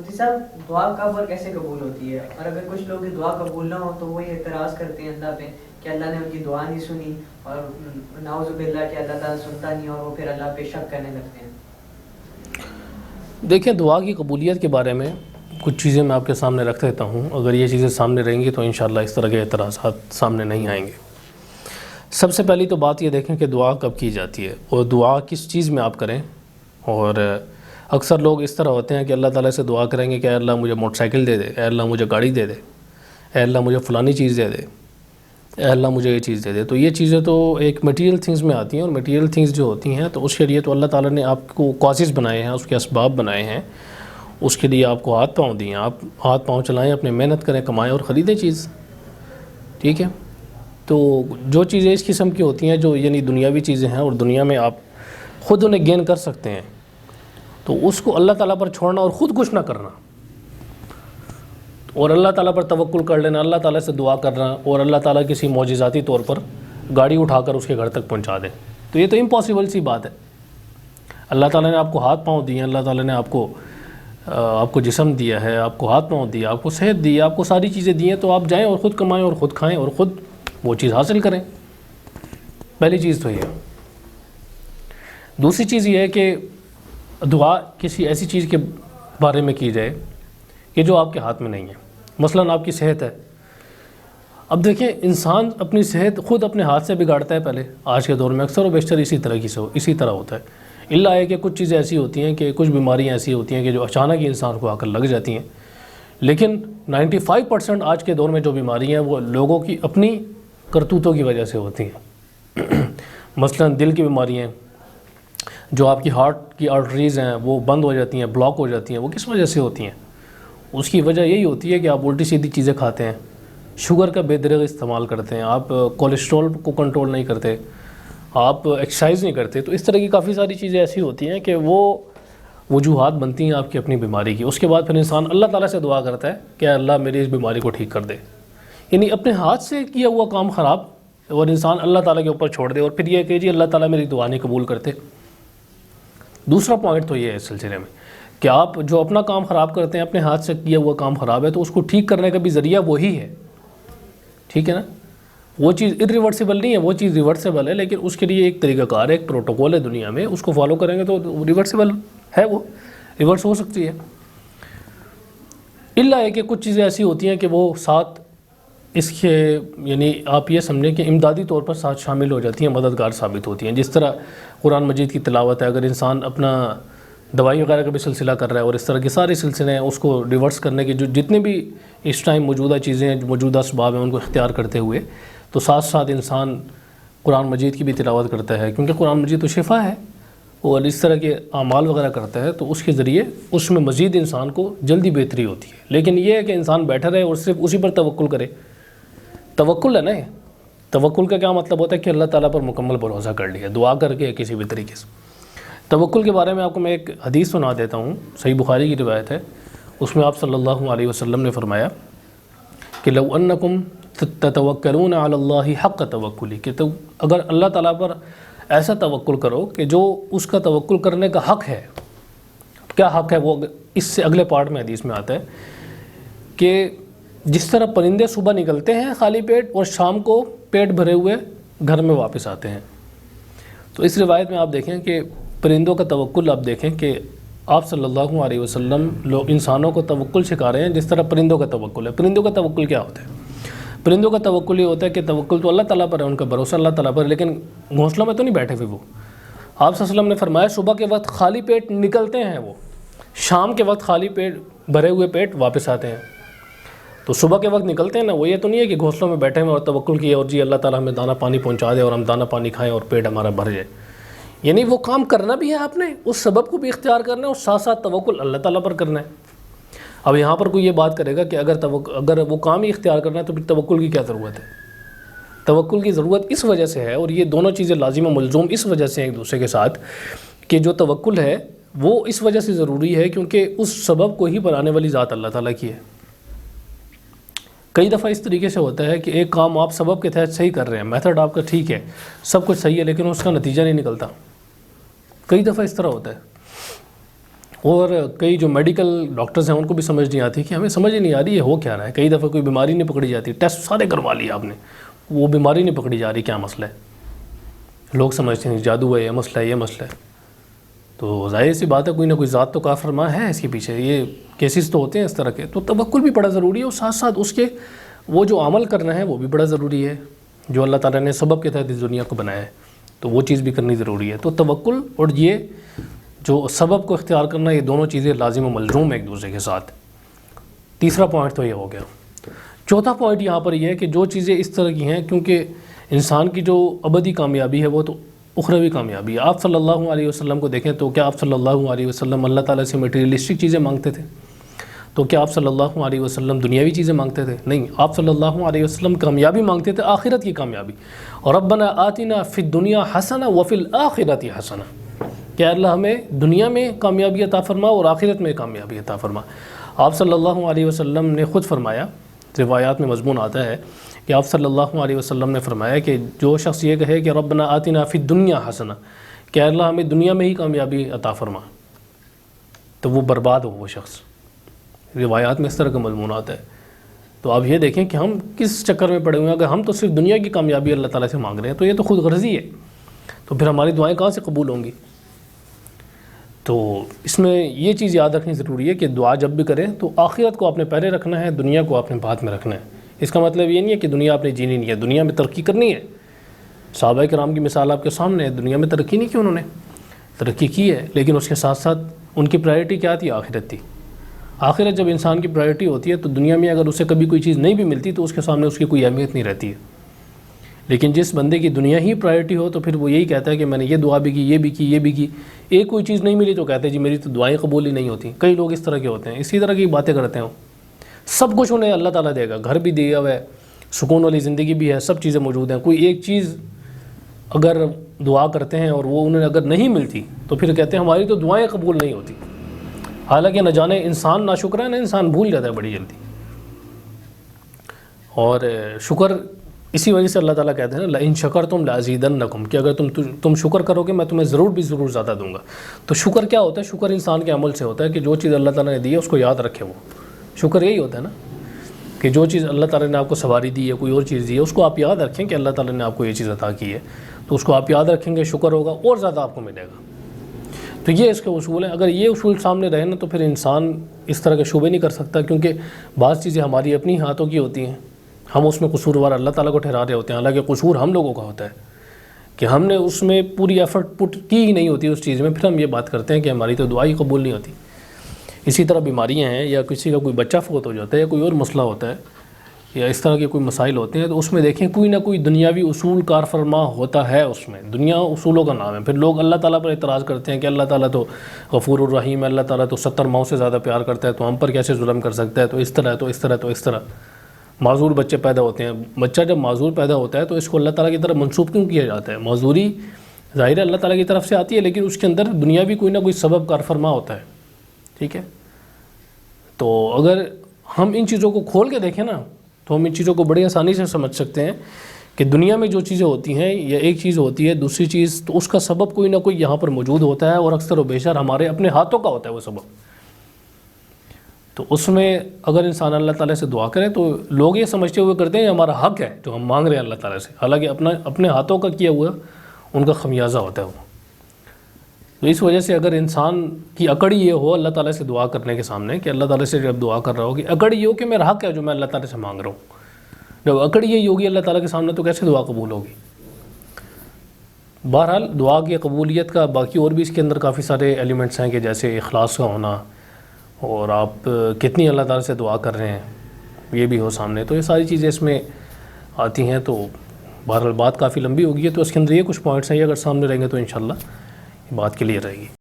مفتی صاحب دعا کب اور کیسے قبول ہوتی ہے؟ اور اگر کچھ لوگ دعا قبول نہ ہو تو وہ یہ اعتراض کرتے ہیں اللہ پہ کہ اللہ نے ان کی دعا نہیں سنی، اور نعوذ باللہ کہ اللہ تعالیٰ سنتا نہیں، اور وہ پھر اللہ پہ شک کرنے لگتے ہیں۔ دیکھیں، دعا کی قبولیت کے بارے میں کچھ چیزیں میں آپ کے سامنے رکھ دیتا ہوں، اگر یہ چیزیں سامنے رہیں گی تو انشاءاللہ اس طرح کے اعتراضات سامنے نہیں آئیں گے۔ سب سے پہلی تو بات یہ دیکھیں کہ دعا کب کی جاتی ہے اور دعا کس چیز میں آپ کریں۔ اور اکثر لوگ اس طرح ہوتے ہیں کہ اللہ تعالیٰ سے دعا کریں گے کہ اے اللہ مجھے موٹر سائیکل دے دے، اے اللہ مجھے گاڑی دے دے، اے اللہ مجھے فلانی چیز دے دے، اے اللہ مجھے یہ چیز دے دے۔ تو یہ چیزیں تو ایک میٹیریل تھنگز میں آتی ہیں، اور میٹیریل تھنگز جو ہوتی ہیں تو اس کے لیے تو اللہ تعالیٰ نے آپ کو کازز بنائے ہیں، اس کے اسباب بنائے ہیں، اس کے لیے آپ کو ہاتھ پاؤں دیے ہیں، آپ ہاتھ پاؤں چلائیں، اپنے محنت کریں، کمائیں اور خریدیں چیز، ٹھیک ہے۔ تو جو چیزیں اس قسم کی ہوتی ہیں جو یعنی دنیاوی چیزیں ہیں اور دنیا میں آپ خود انہیں گین کر سکتے ہیں، تو اس کو اللہ تعالیٰ پر چھوڑنا اور خود کچھ نہ کرنا، اور اللہ تعالیٰ پر توکل کر لینا، اللہ تعالیٰ سے دعا کرنا، اور اللہ تعالیٰ کسی معجزاتی طور پر گاڑی اٹھا کر اس کے گھر تک پہنچا دے، تو یہ تو امپاسبل سی بات ہے۔ اللہ تعالیٰ نے آپ کو ہاتھ پاؤں دیے ہیں، اللہ تعالیٰ نے آپ کو جسم دیا ہے، آپ کو ہاتھ پاؤں دیا، آپ کو صحت دی، آپ کو ساری چیزیں دی ہیں، تو آپ جائیں اور خود کمائیں اور خود کھائیں اور خود وہ چیز حاصل کریں۔ پہلی چیز تو یہ۔ دوسری چیز یہ ہے کہ دعا کسی ایسی چیز کے بارے میں کی جائے کہ جو آپ کے ہاتھ میں نہیں ہے۔ مثلاً آپ کی صحت ہے، اب دیکھیں انسان اپنی صحت خود اپنے ہاتھ سے بگاڑتا ہے پہلے، آج کے دور میں اکثر و بیشتر اسی طرح ہوتا ہے، اللہ ہے کہ کچھ چیزیں ایسی ہوتی ہیں کہ کچھ بیماریاں ایسی ہوتی ہیں کہ جو اچانک ہی انسان کو آ کر لگ جاتی ہیں، لیکن 95% آج کے دور میں جو بیماری ہیں وہ لوگوں کی اپنی کرتوتوں کی وجہ سے ہوتی ہیں۔ مثلاً دل کی بیماریاں، جو آپ کی ہارٹ کی آرٹریز ہیں وہ بند ہو جاتی ہیں، بلاک ہو جاتی ہیں، وہ کس وجہ سے ہوتی ہیں؟ اس کی وجہ یہی ہوتی ہے کہ آپ الٹی سیدھی چیزیں کھاتے ہیں، شوگر کا بے دریغ استعمال کرتے ہیں، آپ کولیسٹرول کو کنٹرول نہیں کرتے، آپ ایکسرسائز نہیں کرتے، تو اس طرح کی کافی ساری چیزیں ایسی ہوتی ہیں کہ وہ وجوہات بنتی ہیں آپ کی اپنی بیماری کی۔ اس کے بعد پھر انسان اللہ تعالیٰ سے دعا کرتا ہے کہ اللہ میری اس بیماری کو ٹھیک کر دے، یعنی اپنے ہاتھ سے کیا ہوا کام خراب اور انسان اللہ تعالیٰ کے اوپر چھوڑ دے، اور پھر یہ کہ جی اللہ تعالیٰ میری دعا نہیں قبول کرتے۔ دوسرا پوائنٹ تو یہ ہے اس سلسلے میں کہ آپ جو اپنا کام خراب کرتے ہیں، اپنے ہاتھ سے کیا ہوا کام خراب ہے، تو اس کو ٹھیک کرنے کا بھی ذریعہ وہی ہے، ٹھیک ہے نا۔ وہ چیز irreversible نہیں ہے، وہ چیز ریورسیبل ہے، لیکن اس کے لیے ایک طریقہ کار ہے، ایک پروٹوکول ہے دنیا میں، اس کو فالو کریں گے تو ریورسیبل ہے، وہ ریورس ہو سکتی ہے۔ اللہ ہے کہ کچھ چیزیں ایسی ہوتی ہیں کہ وہ ساتھ اس کے یعنی آپ یہ سمجھیں کہ امدادی طور پر ساتھ شامل ہو جاتی ہیں، مددگار ثابت ہوتی ہیں، جس طرح قرآن مجید کی تلاوت ہے، اگر انسان اپنا دوائی وغیرہ کا بھی سلسلہ کر رہا ہے اور اس طرح کے سارے سلسلے ہیں، اس کو ریورس کرنے کی جو جتنے بھی اس ٹائم موجودہ چیزیں ہیں، موجودہ اسباب ہیں، ان کو اختیار کرتے ہوئے تو ساتھ ساتھ انسان قرآن مجید کی بھی تلاوت کرتا ہے، کیونکہ قرآن مجید تو شفا ہے، اور اس طرح کے اعمال وغیرہ کرتا ہے، تو اس کے ذریعے اس میں مزید انسان کو جلدی بہتری ہوتی ہے۔ لیکن یہ ہے کہ انسان بیٹھا رہے اور صرف اسی پر توکل کرے، توکل ہے نا، یہ توکل کا کیا مطلب ہوتا ہے کہ اللہ تعالیٰ پر مکمل بھروسہ کر لیا، دعا کر کے کسی بھی طریقے سے۔ توکل کے بارے میں آپ کو میں ایک حدیث سنا دیتا ہوں، صحیح بخاری کی روایت ہے، اس میں آپ صلی اللہ علیہ وسلم نے فرمایا کہ لو انکم تتوکلون علی اللہ حق توکلی، کہ اگر اللہ تعالیٰ پر ایسا توکل کرو کہ جو اس کا توکل کرنے کا حق ہے۔ کیا حق ہے وہ اس سے اگلے پارٹ میں حدیث میں آتا ہے کہ جس طرح پرندے صبح نکلتے ہیں خالی پیٹ اور شام کو پیٹ بھرے ہوئے گھر میں واپس آتے ہیں، تو اس روایت میں آپ دیکھیں کہ پرندوں کا توکل، آپ دیکھیں کہ آپ صلی اللہ علیہ وسلم لوگ انسانوں کو توکل سکھا رہے ہیں جس طرح پرندوں کا توکل ہے۔ پرندوں کا توکل کیا ہوتا ہے؟ پرندوں کا توکل یہ ہوتا ہے کہ توکل تو اللہ تعالیٰ پر ہے، ان کا بھروسہ اللہ تعالیٰ پر ہے، لیکن گھونسلوں میں تو نہیں بیٹھے ہوئے وہ۔ آپ صلی اللہ علیہ وسلم نے فرمایا صبح کے وقت خالی پیٹ نکلتے ہیں وہ، شام کے وقت خالی پیٹ بھرے ہوئے پیٹ واپس آتے ہیں۔ تو صبح کے وقت نکلتے ہیں نا، وہ یہ تو نہیں ہے کہ گھونسلوں میں بیٹھے ہوئے اور توکل کیے اور جی اللہ تعالیٰ ہمیں دانہ پانی پہنچا دے اور ہم دانہ پانی کھائیں اور پیٹ ہمارا بھر جائے، یعنی وہ کام کرنا بھی ہے آپ نے، اس سبب کو بھی اختیار کرنا ہے اور ساتھ ساتھ توکل اللہ تعالیٰ پر کرنا ہے۔ اب یہاں پر کوئی یہ بات کرے گا کہ اگر وہ کام ہی اختیار کرنا ہے تو پھر توکل کی کیا ضرورت ہے؟ توکل کی ضرورت اس وجہ سے ہے، اور یہ دونوں چیزیں لازم و ملزوم اس وجہ سے ہیں ایک دوسرے کے ساتھ، کہ جو توکل ہے وہ اس وجہ سے ضروری ہے کیونکہ اس سبب کو ہی بنانے والی ذات اللہ تعالیٰ کی ہے۔ کئی دفعہ اس طریقے سے ہوتا ہے کہ ایک کام آپ سبب کے تحت صحیح کر رہے ہیں، میتھڈ آپ کا ٹھیک ہے، سب کچھ صحیح ہے، لیکن اس کا نتیجہ نہیں نکلتا۔ کئی دفعہ اس طرح ہوتا ہے، اور کئی جو میڈیکل ڈاکٹرز ہیں ان کو بھی سمجھ نہیں آتی کہ ہمیں سمجھ ہی نہیں آ رہی یہ ہو کیا رہا ہے. کئی دفعہ کوئی بیماری نہیں پکڑی جاتی, ٹیسٹ سارے کروا لیے آپ نے, وہ بیماری نہیں پکڑی جا رہی, کیا مسئلہ ہے؟ لوگ سمجھتے ہیں جادو ہے, یہ مسئلہ ہے, یہ مسئلہ ہے. تو ظاہر سی بات ہے کوئی نہ کوئی ذات تو کار فرما ہے اس کے پیچھے, یہ کیسز تو ہوتے ہیں اس طرح کے. تو توکل بھی بڑا ضروری ہے, اور ساتھ ساتھ اس کے وہ جو عمل کرنا ہے وہ بھی بڑا ضروری ہے, جو اللہ تعالیٰ نے سبب کے تحت اس دنیا کو بنایا ہے, تو وہ چیز بھی کرنی ضروری ہے. تو توکل اور یہ جو سبب کو اختیار کرنا, یہ دونوں چیزیں لازم و ملزوم ہیں ایک دوسرے کے ساتھ. تیسرا پوائنٹ تو یہ ہو گیا. چوتھا پوائنٹ یہاں پر یہ ہے کہ جو چیزیں اس طرح کی ہیں, کیونکہ انسان کی جو ابدی کامیابی ہے وہ تو اخروی کامیابی ہے. آپ صلی اللہ علیہ وسلم کو دیکھیں تو کیا آپ صلی اللہ علیہ وسلم اللہ تعالیٰ سے میٹیریلسٹک چیزیں مانگتے تھے؟ تو کیا آپ صلی اللہ علیہ وسلم دنیاوی چیزیں مانگتے تھے؟ نہیں, آپ صلی اللہ علیہ وسلم کامیابی مانگتے تھے, آخرت کی کامیابی. اور ربنا آتنا فی الدنیا حسنہ وفی الآخرۃ حسنہ, کہ اللہ ہمیں دنیا میں کامیابی عطا فرما اور آخرت میں کامیابی عطا فرما. آپ صلی اللہ علیہ وسلم نے خود فرمایا, روایات میں مضمون آتا ہے کہ آپ صلی اللہ علیہ وسلم نے فرمایا کہ جو شخص یہ کہے کہ ربنا آتنا فی الدنیا حسنہ, کہ اللہ ہمیں دنیا میں ہی کامیابی عطا فرما, تو وہ برباد ہو وہ شخص. روایات میں اس طرح کا مضمون آتا ہے. تو آپ یہ دیکھیں کہ ہم کس چکر میں پڑے ہوئے ہیں. اگر ہم تو صرف دنیا کی کامیابی اللہ تعالیٰ سے مانگ رہے ہیں تو یہ تو خود غرضی ہے, تو پھر ہماری دعائیں کہاں سے قبول ہوں گی؟ تو اس میں یہ چیز یاد رکھنی ضروری ہے کہ دعا جب بھی کریں تو آخرت کو آپ نے پہلے رکھنا ہے, دنیا کو آپ نے بعد میں رکھنا ہے. اس کا مطلب یہ نہیں ہے کہ دنیا آپ نے جینی نہیں ہے, دنیا میں ترقی کرنی ہے. صحابہ کرام کی مثال آپ کے سامنے ہے, دنیا میں ترقی نہیں کی انہوں نے, ترقی کی ہے, لیکن اس کے ساتھ ساتھ ان کی پرائرٹی کیا تھی؟ آخرت تھی. آخرت جب انسان کی پرائرٹی ہوتی ہے تو دنیا میں اگر اسے کبھی کوئی چیز نہیں بھی ملتی تو اس کے سامنے اس کی کوئی اہمیت نہیں رہتی ہے. لیکن جس بندے کی دنیا ہی پرائرٹی ہو تو پھر وہ یہی کہتا ہے کہ میں نے یہ دعا بھی کی, یہ بھی کی, یہ بھی کی, ایک کوئی چیز نہیں ملی تو کہتے ہیں جی میری تو دعائیں قبول ہی نہیں ہوتی. کئی لوگ اس طرح کے ہوتے ہیں, اسی طرح کی باتیں کرتے ہیں. سب کچھ انہیں اللہ تعالیٰ دے گا, گھر بھی دیا ہوا ہے, سکون والی زندگی بھی ہے, سب چیزیں موجود ہیں. کوئی ایک چیز اگر دعا کرتے ہیں اور وہ انہیں اگر نہیں ملتی تو پھر کہتے ہیں ہماری تو دعائیں قبول نہیں ہوتی. حالانکہ نہ جانے انسان ناشکر ہے, نہ انسان بھول جاتا ہے بڑی جلدی. اور شکر اسی وجہ سے اللہ تعالیٰ کہتے ہیں نا لئن شکرتم لازیدنکم, کہ اگر تم شکر کرو گے میں تمہیں ضرور زیادہ دوں گا. تو شکر کیا ہوتا ہے؟ شکر انسان کے عمل سے ہوتا ہے کہ جو چیز اللہ تعالیٰ نے دی ہے اس کو یاد رکھے. وہ شکر یہی ہوتا ہے نا کہ جو چیز اللہ تعالیٰ نے آپ کو سواری دی ہے, کوئی اور چیز دی ہے, اس کو آپ یاد رکھیں کہ اللہ تعالیٰ نے آپ کو یہ چیز عطا کی ہے, تو اس کو آپ یاد رکھیں گے, شکر ہوگا اور زیادہ آپ کو ملے گا. تو یہ اس کے اصول ہیں. اگر یہ اصول سامنے رہے نا تو پھر انسان اس طرح کے شعبے نہیں کر سکتا, کیونکہ بعض چیزیں ہماری اپنی ہاتھوں کی ہوتی ہیں, ہم اس میں قصوروار اللہ تعالیٰ کو ٹھہرا رہے ہوتے ہیں, حالانکہ قصور ہم لوگوں کا ہوتا ہے کہ ہم نے اس میں پوری ایفرٹ پٹ کی ہی نہیں ہوتی اس چیز میں, پھر ہم یہ بات کرتے ہیں کہ ہماری تو دعا ہی قبول نہیں ہوتی. اسی طرح بیماریاں ہیں, یا کسی کا کوئی بچہ فوت ہو جاتا ہے, یا کوئی اور مسئلہ ہوتا ہے, یا اس طرح کے کوئی مسائل ہوتے ہیں, تو اس میں دیکھیں کوئی نہ کوئی دنیاوی اصول کار فرما ہوتا ہے. اس میں دنیا اصولوں کا نام ہے. پھر لوگ اللہ تعالیٰ پر اعتراض کرتے ہیں کہ اللہ تعالیٰ تو غفور الرحیم ہے, اللہ تعالیٰ تو 70 ماؤں سے زیادہ پیار کرتا ہے, تو ہم پر کیسے ظلم کر سکتا ہے, تو اس طرح تو اس طرح تو اس طرح. معذور بچے پیدا ہوتے ہیں. بچہ جب معذور پیدا ہوتا ہے تو اس کو اللہ تعالیٰ کی طرف منسوب کیوں کیا جاتا ہے؟ معذوری ظاہر ہے اللہ تعالیٰ کی طرف سے آتی ہے, لیکن اس کے اندر دنیاوی کوئی نہ کوئی سبب کار فرما ہوتا ہے. ٹھیک ہے, تو اگر ہم ان چیزوں کو کھول کے دیکھیں نا تو ہم ان چیزوں کو بڑی آسانی سے سمجھ سکتے ہیں کہ دنیا میں جو چیزیں ہوتی ہیں, یا ایک چیز ہوتی ہے, دوسری چیز, تو اس کا سبب کوئی نہ کوئی یہاں پر موجود ہوتا ہے, اور اکثر و بیشتر ہمارے اپنے ہاتھوں کا ہوتا ہے وہ سبب. تو اس میں اگر انسان اللہ تعالیٰ سے دعا کرے تو لوگ یہ سمجھتے ہوئے کرتے ہیں یہ ہمارا حق ہے جو ہم مانگ رہے ہیں اللہ تعالیٰ سے, حالانکہ اپنے ہاتھوں کا کیا ہوا ان کا خمیازہ ہوتا ہے وہ. تو اس وجہ سے اگر انسان کی اکڑ یہ ہو اللہ تعالیٰ سے دعا کرنے کے سامنے, کہ اللہ تعالیٰ سے جب دعا کر رہا ہو کہ اکڑ یہ ہو کہ میرا حق ہے جو میں اللہ تعالیٰ سے مانگ رہا ہوں, جب اکڑ یہ ہوگی اللہ تعالیٰ کے سامنے تو کیسے دعا قبول ہوگی؟ بہرحال دعا کی قبولیت کا باقی اور بھی اس کے اندر کافی سارے ایلیمنٹس ہیں, کہ جیسے اخلاص کا ہونا, اور آپ کتنی اللہ تعالیٰ سے دعا کر رہے ہیں یہ بھی ہو سامنے. تو یہ ساری چیزیں اس میں آتی ہیں. تو بہرحال بات کافی لمبی ہوگی ہے, تو اس کے اندر یہ کچھ پوائنٹس ہیں, یہ اگر سامنے رہیں گے تو انشاءاللہ بات کلیئر رہے گی.